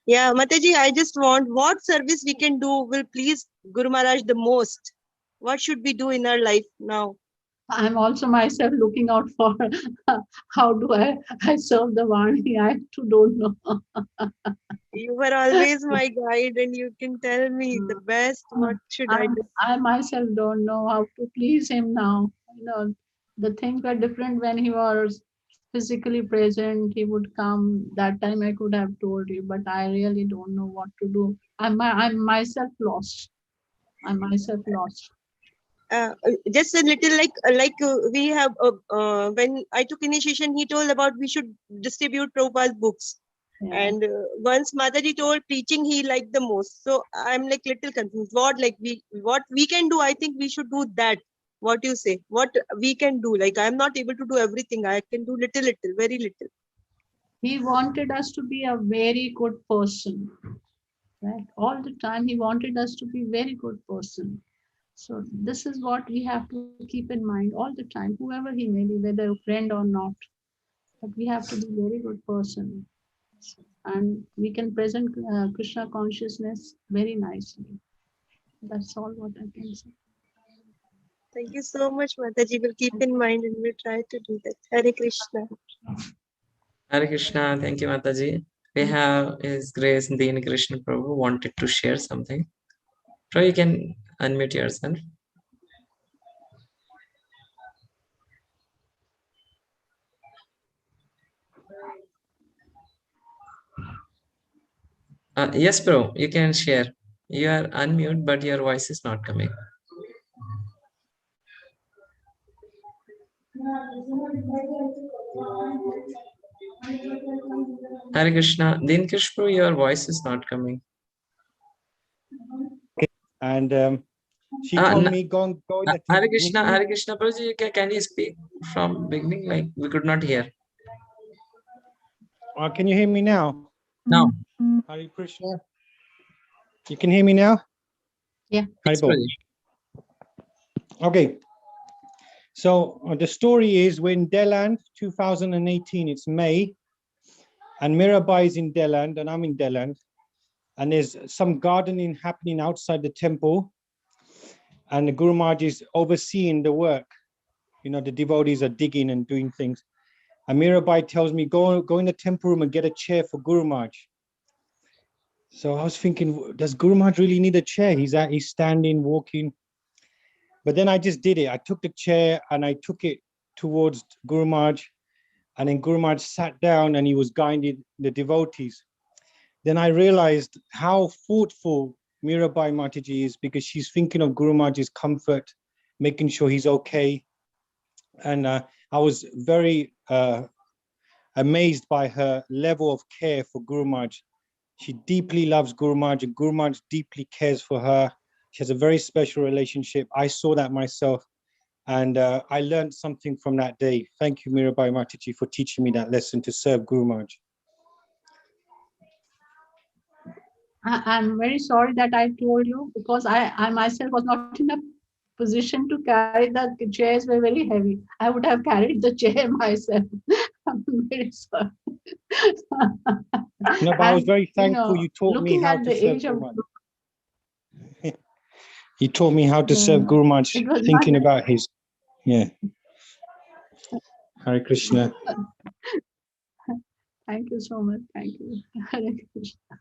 Yeah, Mataji, I just want what service we can do will please Guru Maharaj the most. What should we do in our life now? I'm also myself looking out for how do I serve the Vani. I too don't know. You were always my guide and you can tell me the best. What should I do? I myself don't know how to please him now. The things were different when he was physically present. He would come. That time I could have told you, but I really don't know what to do. I'm myself lost. I'm myself lost. Just a little like we have when I took initiation, he told about we should distribute Prabhupada's books. Yeah. And once Mataji told preaching he liked the most. So I'm like little confused. What we can do? I think we should do that. What you say? What we can do? Like I'm not able to do everything. I can do little, very little. He wanted us to be a very good person, right? All the time he wanted us to be very good person. So this is what we have to keep in mind all the time, whoever he may be, whether a friend or not. But we have to be very good person, and we can present Krishna consciousness very nicely. That's all what I can say. Thank you so much, Mataji. We'll keep in mind and we'll try to do that. Hare Krishna. Hare Krishna. Thank you, Mataji. We have His Grace Deen Krishna Prabhu wanted to share something. Prabhu, you can unmute yourself. Yes, bro, you can share. You are unmute, but your voice is not coming. Hare Krishna. Din Krishna, your voice is not coming. And she told me, go in the Hare Krishna, Prabhuji, can you speak from beginning? Like we could not hear. Can you hear me now? Now. Hare Krishna. You can hear me now? Yeah. Yes, Prabhuji. Okay. So the story is we're in Deland, 2018. It's May, and Mirabai is in Deland, and I'm in Deland, and there's some gardening happening outside the temple, and the Guru Maharaj is overseeing the work. You know, the devotees are digging and doing things. And Mirabai tells me, go in the temple room and get a chair for Guru Maharaj. So I was thinking, does Guru Maharaj really need a chair? He's standing, walking. But then I just did it. I took the chair and I took it towards Guru Maharaj. And then Guru Maharaj sat down and he was guiding the devotees. Then I realized how thoughtful Mirabai Mataji is, because she's thinking of Guru Maharaj's comfort, making sure he's okay. And I was very amazed by her level of care for Guru Maharaj. She deeply loves Guru Maharaj, and Guru Maharaj deeply cares for her. She has a very special relationship. I saw that myself, and I learned something from that day. Thank you, Mirabai Mataji, for teaching me that lesson to serve Guru Maharaj. I'm very sorry that I told you, because I myself was not in a position to carry the chairs were very heavy. I would have carried the chair myself. I'm very sorry. No, but I was very thankful you taught me how to serve Guru Maharaj. You taught me how to serve Guru Maharaj, thinking about his, Hare Krishna. Thank you so much. Thank you. Hare Krishna.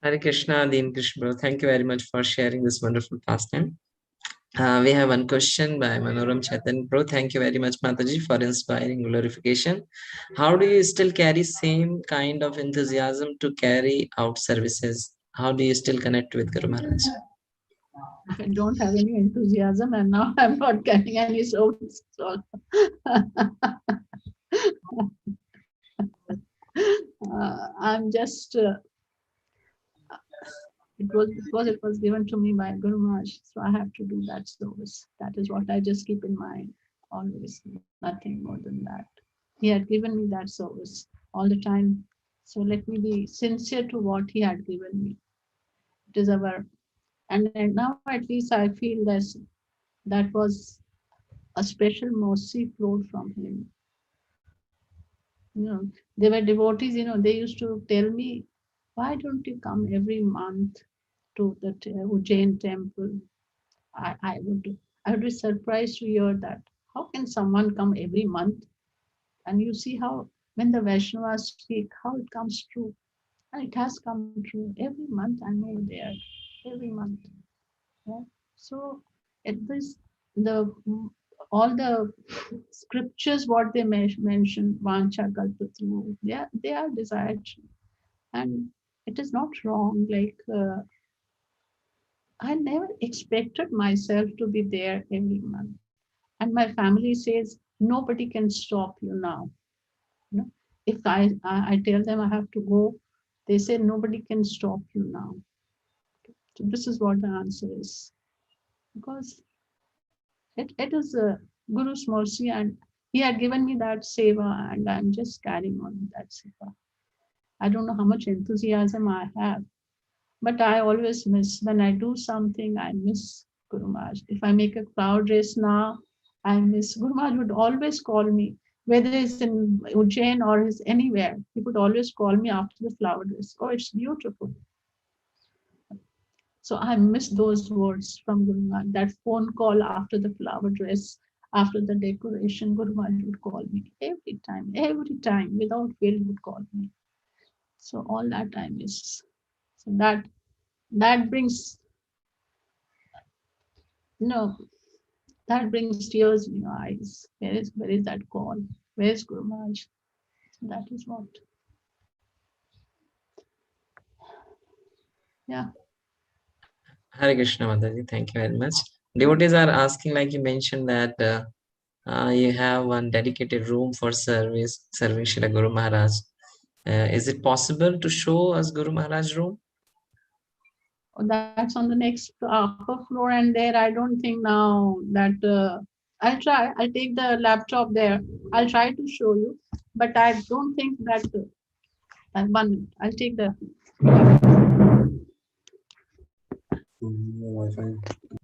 Hare Krishna, Deen Krishna. Thank you very much for sharing this wonderful pastime. We have one question by Manoram Chaitan Pro. Thank you very much, Mataji, for inspiring glorification. How do you still carry same kind of enthusiasm to carry out services? How do you still connect with Guru Maharaj? I don't have any enthusiasm, and now I'm not getting any souls. I'm just it was given to me by Guru Maharaj, so I have to do that service. That is what I just keep in mind always, nothing more than that. He had given me that service all the time, so let me be sincere to what he had given me. It is our, and now at least I feel that was a special mercy flowed from him. You know, they were devotees, they used to tell me, why don't you come every month to the Ujjain temple? I would be surprised to hear that. How can someone come every month? And you see how when the Vaishnavas speak, how it comes true. And it has come true. Every month I'm over there. Every month. Yeah. So it is the all the scriptures what they mention, Vancha Kalpatru, they are desired. And it is not wrong. Like I never expected myself to be there every month. And my family says, nobody can stop you now. If I tell them I have to go, they say, nobody can stop you now. So this is what the answer is. Because it is Guru's mercy, and he he had given me that seva, and I'm just carrying on with that seva. I don't know how much enthusiasm I have, but I always miss when I do something. I miss Guru Maharaj. If I make a cloud race now, I miss Guru Maharaj would always call me, whether it's in Ujjain or it's anywhere. He would always call me after the flower race. Oh, it's beautiful. So I miss those words from Guru Maharaj. That phone call after the flower dress, after the decoration, Guru Maharaj would call me every time, without fail, would call me. So all that I miss. So that brings no, that brings tears in your eyes. Where is that call? Where is Guru Maharaj? So that is what. Yeah. Hare Krishna, Mataji. Thank you very much. Devotees are asking, like you mentioned, that you have one dedicated room for service, serving Srila Guru Maharaj. Is it possible to show us Guru Maharaj room? That's on the next upper floor, and there I don't think now that I'll try. I'll take the laptop there. I'll try to show you, but I don't think that. 1 minute. I'll take the.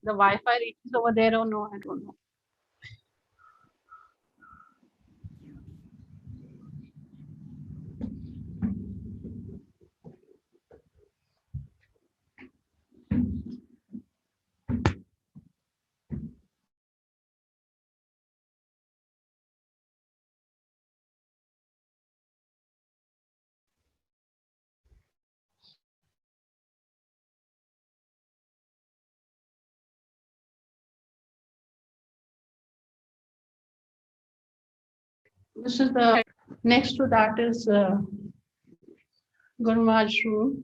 The Wi-Fi reaches over there or no? I don't know. This is the next to that is Guru Maharaj room.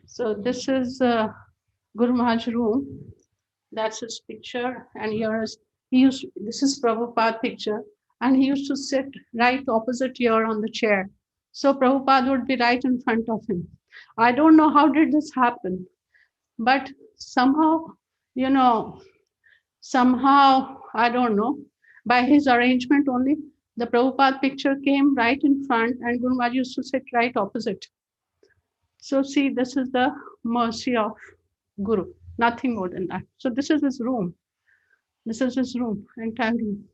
So this is Guru Maharaj room. That's his picture, and here is this is Prabhupada picture, and he used to sit right opposite here on the chair. So Prabhupada would be right in front of him. I don't know how did this happen, but somehow, somehow, I don't know, by his arrangement only, the Prabhupada picture came right in front, and Guru Maharaj used to sit right opposite. So see, this is the mercy of Guru, nothing more than that. So this is his room. This is his room, entire room.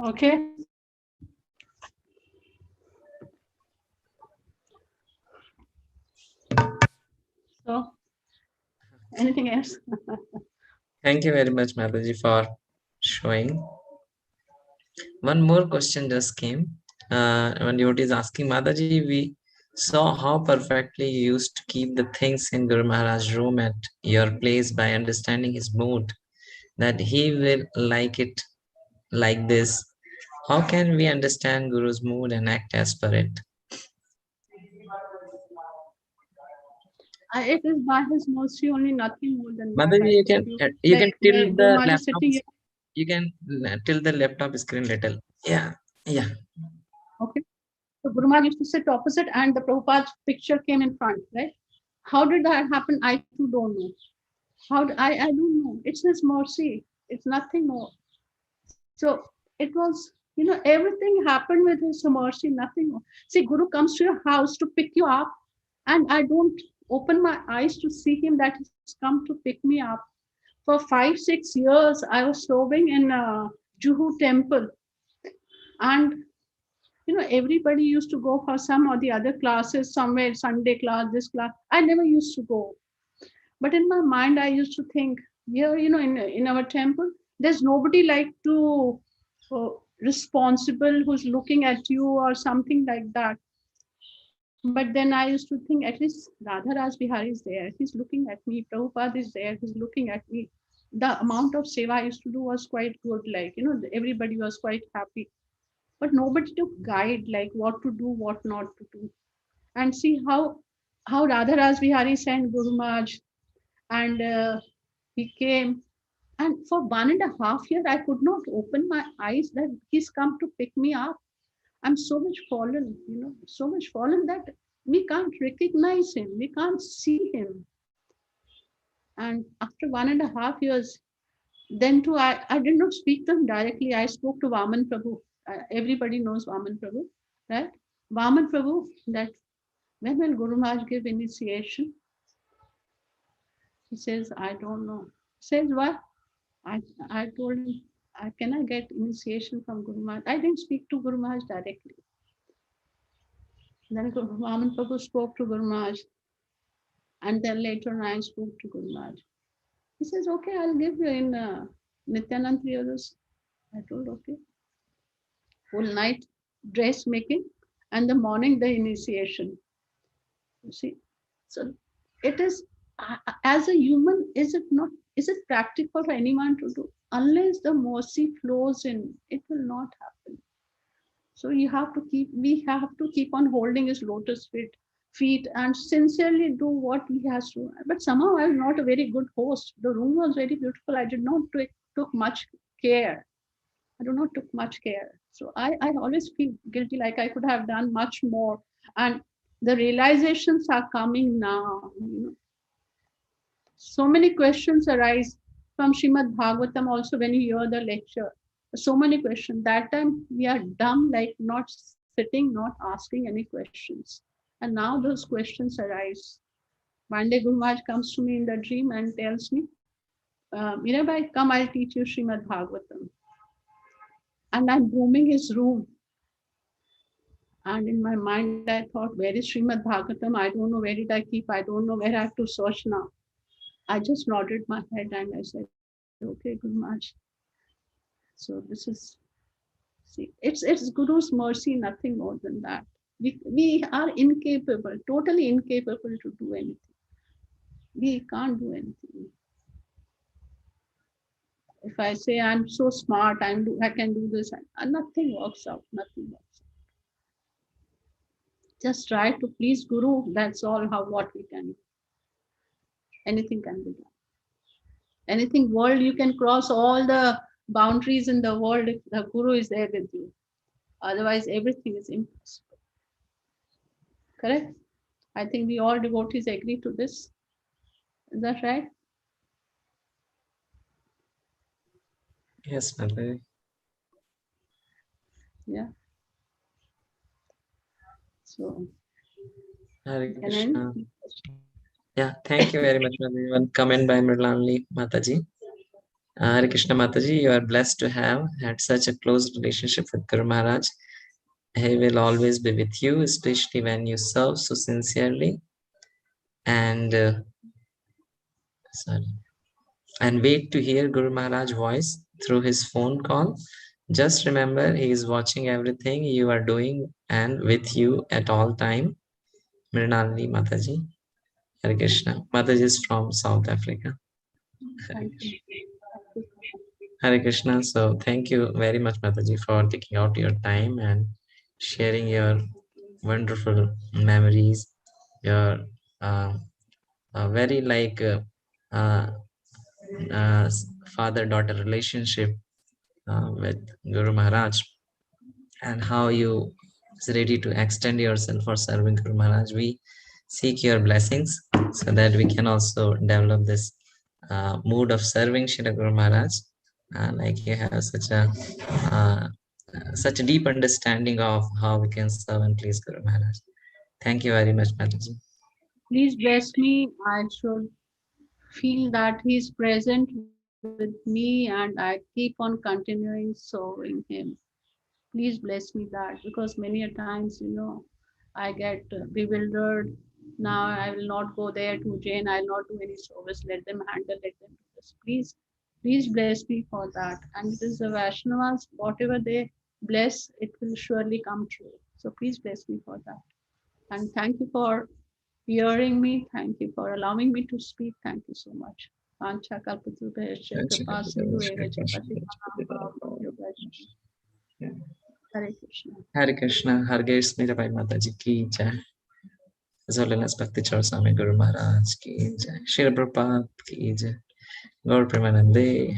Okay. So, anything else? Thank you very much, Mataji, for showing. One more question just came. One devotee is asking, Mataji, we saw how perfectly you used to keep the things in Guru Maharaj's room at your place by understanding his mood, that he will like it like this. How can we understand Guru's mood and act as per it? It is by his mercy only, nothing more than that. Mataji, you can tilt the laptop. You can tilt the laptop screen little. Yeah. Okay. So Guru Maharaj used to sit opposite, and the Prabhupada picture came in front, right? How did that happen? I too don't know. I don't know. It's his mercy. It's nothing more. So it was, everything happened with his mercy, nothing more. See, Guru comes to your house to pick you up, and I don't open my eyes to see him that he's come to pick me up. For 5-6 years, I was serving in Juhu temple, and everybody used to go for some or the other classes, somewhere Sunday class, this class. I never used to go, but in my mind, I used to think, here, in our temple, there's nobody like to responsible who's looking at you or something like that. But then I used to think, at least Radha Raj Bihari is there. He's looking at me. Prabhupada is there. He's looking at me. The amount of seva I used to do was quite good. Like, everybody was quite happy. But nobody to guide, like what to do, what not to do. And see how Radha Raj Bihari sent Guru Maharaj, and he came. And for 1.5 years, I could not open my eyes that he's come to pick me up. I'm so much fallen, so much fallen that we can't recognize him. We can't see him. And after 1.5 years, then too, I did not speak to him directly. I spoke to Vaman Prabhu. Everybody knows Vaman Prabhu, right? Vaman Prabhu, that when will Guru Maharaj give initiation? He says, I don't know. Says what? I told him, can I get initiation from Guru Maharaj? I didn't speak to Guru Maharaj directly. Then Vaman Prabhu spoke to Guru Maharaj. And then later on, I spoke to Guru Maharaj. He says, okay, I'll give you in Nityanand Triyodas. I told, okay. Full night dressmaking and the morning the initiation. You see, so it is, as a human, is it practical for anyone to do? Unless the mercy flows in, it will not happen. So we have to keep on holding his lotus feet and sincerely do what he has to. But somehow I was not a very good host. The room was very beautiful. I did not took much care. I do not took much care. So I always feel guilty, like I could have done much more. And the realizations are coming now. So many questions arise from Srimad Bhagavatam also when you hear the lecture. So many questions. That time we are dumb, like not sitting, not asking any questions. And now those questions arise. One day Guru Maharaj comes to me in the dream and tells me, Mirabai, come, I'll teach you Srimad Bhagavatam. And I'm roaming his room. And in my mind, I thought, where is Srimad Bhagavatam? I don't know, where did I keep? I don't know where I have to search now. I just nodded my head and I said, okay, Guru Maharaj. So this is, see, it's Guru's mercy, nothing more than that. We are incapable, totally incapable to do anything. We can't do anything. If I say I'm so smart, I can do this, nothing works out, nothing works out. Just try to please Guru, that's all what we can do. Anything can be done. Anything world, you can cross all the boundaries in the world if the Guru is there with you. Otherwise, everything is impossible. Correct? I think we all devotees agree to this. Is that right? Yes, Mataji. Yeah. So, Hare can Krishna. end? Yeah, thank you very much, Mataji. One comment by Mrilanli Mataji. Hare Krishna Mataji, you are blessed to have had such a close relationship with Guru Maharaj. He will always be with you, especially when you serve so sincerely. And wait to hear Guru Maharaj's voice through his phone call. Just remember, he is watching everything you are doing and with you at all time. Mrinalini Mataji. Hare Krishna. Mataji is from South Africa. Hare Krishna. Hare Krishna. So thank you very much, Mataji, for taking out your time and sharing your wonderful memories, your very father-daughter relationship with Guru Maharaj, and how you is ready to extend yourself for serving Guru Maharaj. We seek your blessings so that we can also develop this mood of serving Srila Guru Maharaj. Like you have such a deep understanding of how we can serve and please Guru Maharaj. Thank you very much, Mataji. Please bless me. I should feel that he's present with me and I keep on continuing serving him. Please bless me that, because many a times, I get bewildered. Now I will not go there to Jain. I'll not do any service. Let them handle, let them do this. Please bless me for that. And it is the Vaishnavas, whatever they bless, it will surely come true. So please bless me for that. And thank you for hearing me. Thank you for allowing me to speak. Thank you so much. Hare Krishna. Hare Krishna. Hare Krishna. Mirabai Mataji ki jai. His Holiness Bhakti Charu Swami Guru Maharaj ki jai. Srila Prabhupada ki jai. Gaur Premanande.